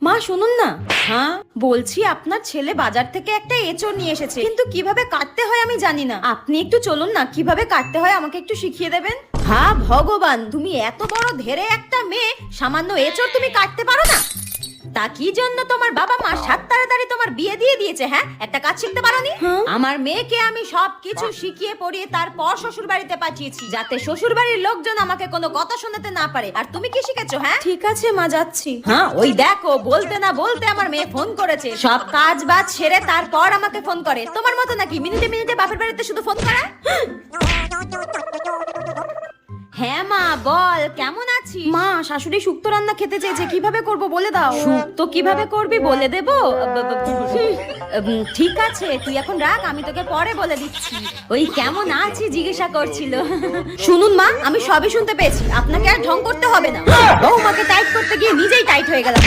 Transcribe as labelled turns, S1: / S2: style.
S1: মা শুনুন না। হ্যাঁ বলছি, আপনার ছেলে বাজার থেকে একটা এঁচড় নিয়ে এসেছে, কিন্তু কিভাবে কাটতে হয় আমি জানি না। আপনি একটু চলুন না, কিভাবে কাটতে হয় আমাকে একটু শিখিয়ে দেবেন। হ্যাঁ ভগবান, তুমি এত বড় ধেরে একটা মেয়ে, সামান্য এঁচড় তুমি কাটতে পারো না? তা কি জন্য তোমার বাবা মা সাত তাড়াতাড়ি তোমার বিয়ে দিয়ে দিয়েছে? হ্যাঁ, একটা কাজ শিখতে পারোনি? আমার মেয়েকে আমি সবকিছু শিখিয়ে পড়িয়ে তারপর শ্বশুর বাড়িতে পাঠিয়েছি, যাতে শ্বশুর বাড়ির লোকজন আমাকে কোনো কথা শোনাতে না পারে। আর তুমি কি শিখেছো? হ্যাঁ ঠিক আছে মা, যাচ্ছি। হ্যাঁ ওই দেখো, বলতে না বলতে আমার মেয়ে ফোন করেছে। সব কাজ বাজ সেরে তারপর আমাকে ফোন করে। তোমার মতো নাকি মিনিটে মিনিটে বাপের বাড়িতে শুধু ফোন করা? হ্যাঁ মা বল, কেমন আছিস? মা শাশুড়ি শুক্তো রান্না খেতে চেয়েছে, কিভাবে করব বলে দাও। শুক্তো কিভাবে করবি বলে দেবো? ঠিক আছে, তুই এখন রাখ, আমি তোকে পরে বলে দিচ্ছি। ওই কেমন আছি জিজ্ঞাসা করছিল। শুনুন মা, আমি সবই শুনতে পেয়েছি, আপনাকে আর ঢং করতে হবে না। বৌমাকে টাইট করতে গিয়ে নিজেই টাইট হয়ে গেলাম।